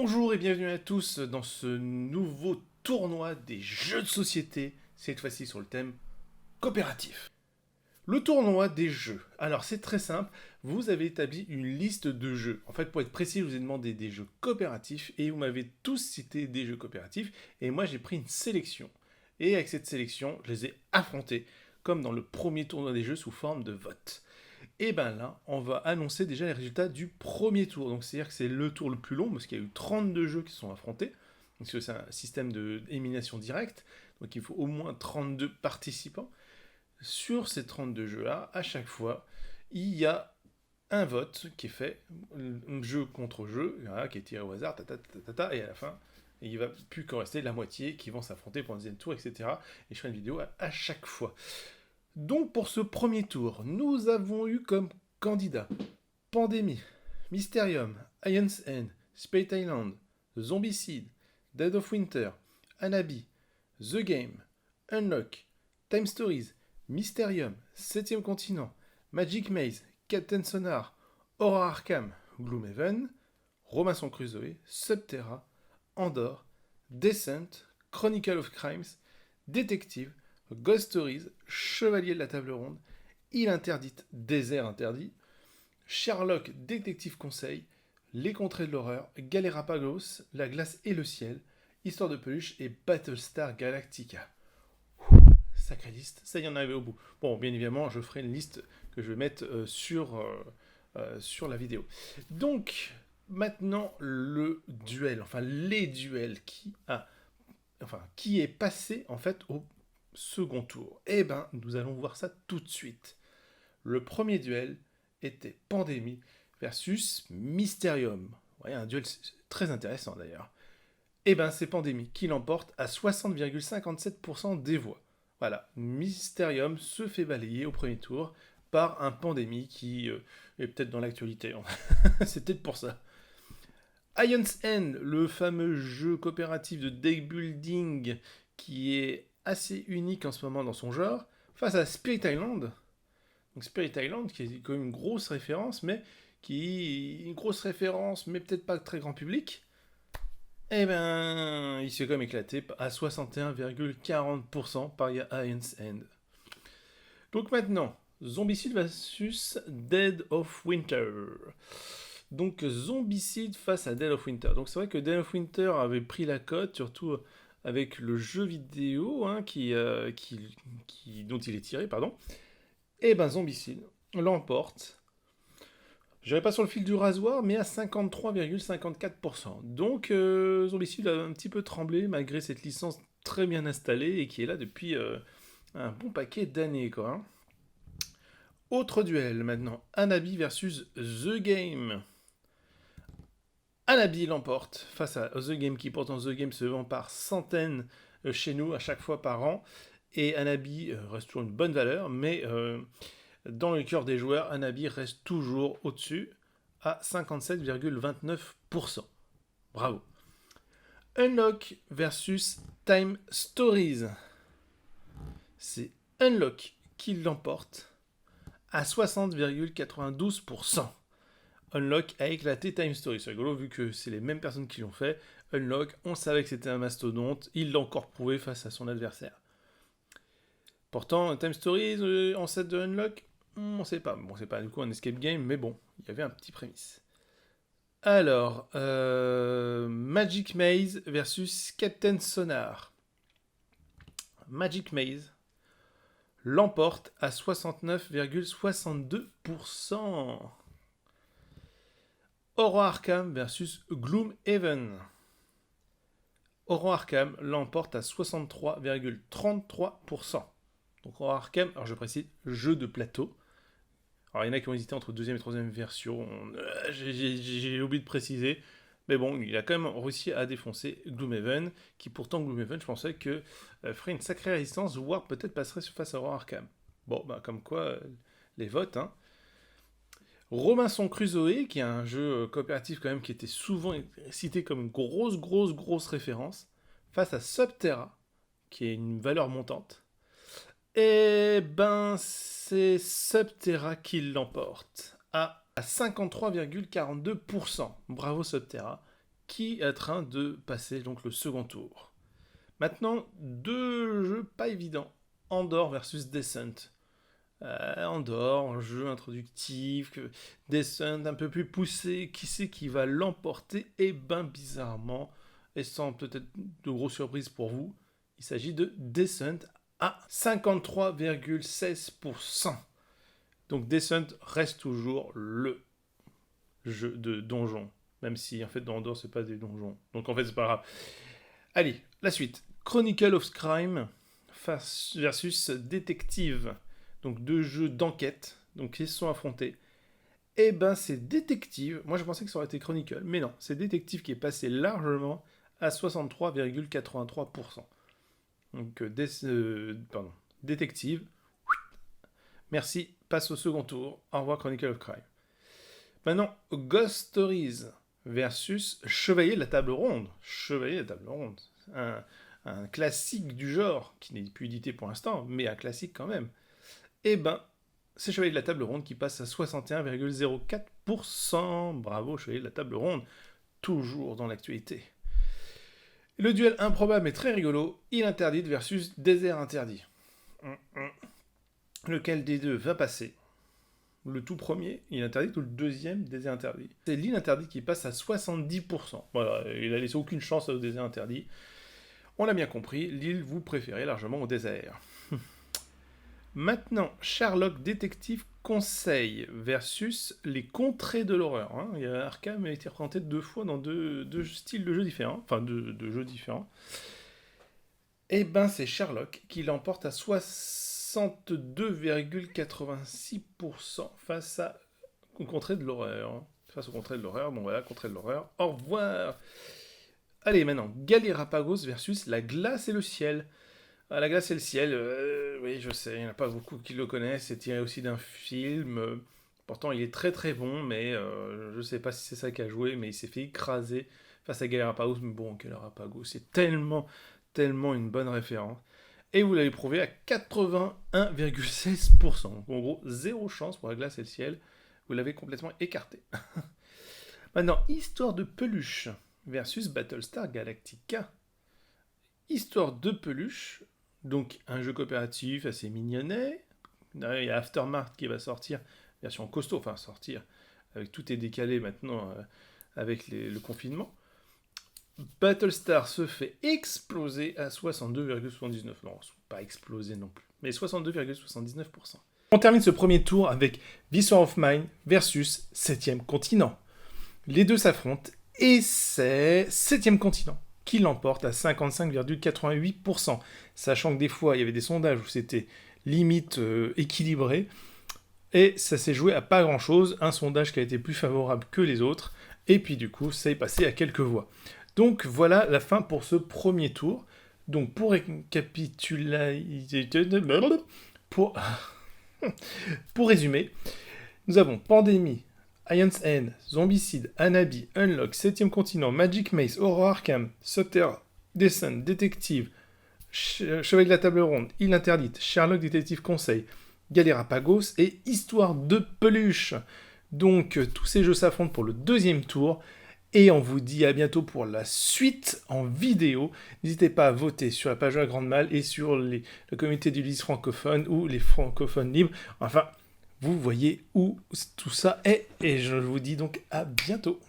Bonjour et bienvenue à tous dans ce nouveau tournoi des jeux de société, cette fois-ci sur le thème coopératif. Le tournoi des jeux. Alors c'est très simple, vous avez établi une liste de jeux. En fait, pour être précis, je vous ai demandé des jeux coopératifs et vous m'avez tous cité des jeux coopératifs et moi j'ai pris une sélection. Et avec cette sélection, je les ai affrontés comme dans le premier tournoi des jeux sous forme de vote. Et bien là, on va annoncer déjà les résultats du premier tour. Donc c'est-à-dire que c'est le tour le plus long, parce qu'il y a eu 32 jeux qui se sont affrontés. Donc c'est un système d'élimination directe. Donc il faut au moins 32 participants. Sur ces 32 jeux-là, à chaque fois, il y a un vote qui est fait, jeu contre jeu, voilà, qui est tiré au hasard, et à la fin, il ne va plus qu'en rester la moitié qui vont s'affronter pour un deuxième tour, etc. Et je ferai une vidéo à chaque fois. Donc pour ce premier tour, nous avons eu comme candidats Pandémie, Mysterium, Ion's End, Spate Island, Zombicide, Dead of Winter, Anabi, The Game, Unlock, Time Stories, Mysterium, 7ème Continent, Magic Maze, Captain Sonar, Horror Arkham, Gloomhaven, Robinson Crusoe, Subterra, Andor, Descent, Chronicle of Crimes, Detective, Ghost Stories, Chevalier de la Table Ronde, Île Interdite, Désert Interdit, Sherlock, Détective Conseil, Les Contrées de l'Horreur, Galérapagos, La Glace et le Ciel, Histoire de Peluche et Battlestar Galactica. Sacrée liste, ça y en arrive au bout. Bon, bien évidemment, je ferai une liste que je vais mettre sur la vidéo. Donc, maintenant, le duel, enfin les duels qui est passé en fait au second tour. Eh ben, nous allons voir ça tout de suite. Le premier duel était Pandémie versus Mysterium. Ouais, un duel très intéressant d'ailleurs. Eh ben, c'est Pandémie qui l'emporte à 60,57% des voix. Voilà, Mysterium se fait balayer au premier tour par un Pandémie qui est peut-être dans l'actualité. C'est peut-être pour ça. Ion's End, le fameux jeu coopératif de deck building qui est assez unique en ce moment dans son genre, face à Spirit Island. Donc Spirit Island, qui est quand même une grosse référence, mais peut-être pas très grand public. Eh ben, il s'est quand même éclaté à 61,40% par Ion's End. Donc maintenant, Zombicide versus Dead of Winter. Donc Zombicide face à Dead of Winter. Donc c'est vrai que Dead of Winter avait pris la cote, surtout avec le jeu vidéo dont il est tiré, pardon. Et ben Zombicide l'emporte. Je n'irai pas sur le fil du rasoir, mais à 53,54%. Donc Zombicide a un petit peu tremblé malgré cette licence très bien installée et qui est là depuis un bon paquet d'années, quoi. Hein. Autre duel maintenant, Anabi versus The Game. Anabi l'emporte face à The Game, qui pourtant The Game se vend par centaines chez nous à chaque fois par an. Et Anabi reste toujours une bonne valeur, mais dans le cœur des joueurs, Anabi reste toujours au-dessus à 57,29%. Bravo. Unlock versus Time Stories. C'est Unlock qui l'emporte à 60,92%. Unlock a éclaté Time Stories. C'est rigolo vu que c'est les mêmes personnes qui l'ont fait. Unlock, on savait que c'était un mastodonte. Il l'a encore prouvé face à son adversaire. Pourtant, Time Stories, ancêtre de Unlock, on sait pas. Bon, c'est pas du coup un escape game, mais bon, il y avait un petit prémisse. Alors, Magic Maze versus Captain Sonar. Magic Maze l'emporte à 69,62%. Horror Arkham versus Gloomhaven. Horror Arkham l'emporte à 63,33%. Donc Horror Arkham, alors je précise, jeu de plateau. Alors il y en a qui ont hésité entre deuxième et troisième version, j'ai oublié de préciser. Mais bon, il a quand même réussi à défoncer Gloomhaven, qui pourtant Gloomhaven, je pensais que ferait une sacrée résistance, voire peut-être passerait face à Horror Arkham. Bon, bah comme quoi, les votes, hein. Robinson Crusoe, qui est un jeu coopératif quand même qui était souvent cité comme une grosse référence, face à Subterra, qui est une valeur montante. Et ben, c'est Subterra qui l'emporte à 53,42%. Bravo Subterra, qui est en train de passer donc le second tour. Maintenant, deux jeux pas évidents. Andor versus Descent. Andor, un jeu introductif, Descent un peu plus poussé, qui c'est qui va l'emporter? Eh ben bizarrement, et sans peut-être de grosses surprises pour vous, il s'agit de Descent à 53,16%. Donc Descent reste toujours le jeu de donjon, même si en fait dans Andor c'est pas des donjons, donc en fait c'est pas grave. Allez, la suite. Chronicle of Crime versus Détective. Donc deux jeux d'enquête, donc ils se sont affrontés. Eh ben c'est Détective, moi je pensais que ça aurait été Chronicle, mais non, c'est Détective qui est passé largement à 63,83%. Donc Détective, merci, passe au second tour, au revoir Chronicle of Crime. Maintenant, Ghost Stories versus Chevalier de la Table Ronde. Chevalier de la Table Ronde, un classique du genre, qui n'est plus édité pour l'instant, mais un classique quand même. Eh ben, c'est Chevalier de la Table Ronde qui passe à 61,04%. Bravo, Chevalier de la Table Ronde, toujours dans l'actualité. Le duel improbable mais très rigolo, Île Interdite versus Désert Interdit. Lequel des deux va passer? Le tout premier, Île Interdite, ou le deuxième, Désert Interdit? C'est l'Île Interdite qui passe à 70%. Voilà, il a laissé aucune chance au Désert Interdit. On l'a bien compris, l'île vous préférez largement au désert. Maintenant, Sherlock Détective Conseil versus les contrées de l'horreur. Arkham a été représenté 2 fois dans deux styles de jeux différents. Enfin, deux jeux différents. Eh ben, c'est Sherlock qui l'emporte à 62,86% face aux contrées de l'horreur. Face aux contrées de l'horreur, bon voilà, contrées de l'horreur. Au revoir. Allez, maintenant, Galérapagos versus La Glace et le Ciel. La Glace et le Ciel, oui, je sais, il n'y en a pas beaucoup qui le connaissent, c'est tiré aussi d'un film. Pourtant, il est très très bon, mais je ne sais pas si c'est ça qui a joué, mais il s'est fait écraser face à Galérapagos. Mais bon, Galérapagos, c'est tellement une bonne référence. Et vous l'avez prouvé à 81,16%. Donc en gros, zéro chance pour La Glace et le Ciel. Vous l'avez complètement écarté. Maintenant, Histoire de Peluche versus Battlestar Galactica. Histoire de Peluche, donc un jeu coopératif assez mignonnet. Il y a Aftermath qui va sortir, version costaud, enfin sortir, avec tout est décalé maintenant avec le confinement. Battlestar se fait exploser à 62,79%. Non, pas exploser non plus, mais 62,79%. On termine ce premier tour avec This War of Mine versus 7ème continent. Les deux s'affrontent et c'est 7ème continent qui l'emporte à 55,88%. Sachant que des fois, il y avait des sondages où c'était limite équilibré. Et ça s'est joué à pas grand-chose. Un sondage qui a été plus favorable que les autres. Et puis du coup, ça est passé à quelques voix. Donc voilà la fin pour ce premier tour. Donc pour récapituler... Pour résumer, nous avons Pandémie, Ion's End, Zombicide, Hanabi, Unlock, 7ème continent, Magic Maze, Horror Arkham, Sutter, Descent, Détective, Chevalier de la Table Ronde, Île Interdite, Sherlock Détective Conseil, Galérapagos et Histoire de Peluche. Donc tous ces jeux s'affrontent pour le deuxième tour et on vous dit à bientôt pour la suite en vidéo. N'hésitez pas à voter sur la page de la Grande Malle et sur le comité d'Ulysse francophone ou les francophones libres. Enfin, vous voyez où tout ça est et je vous dis donc à bientôt.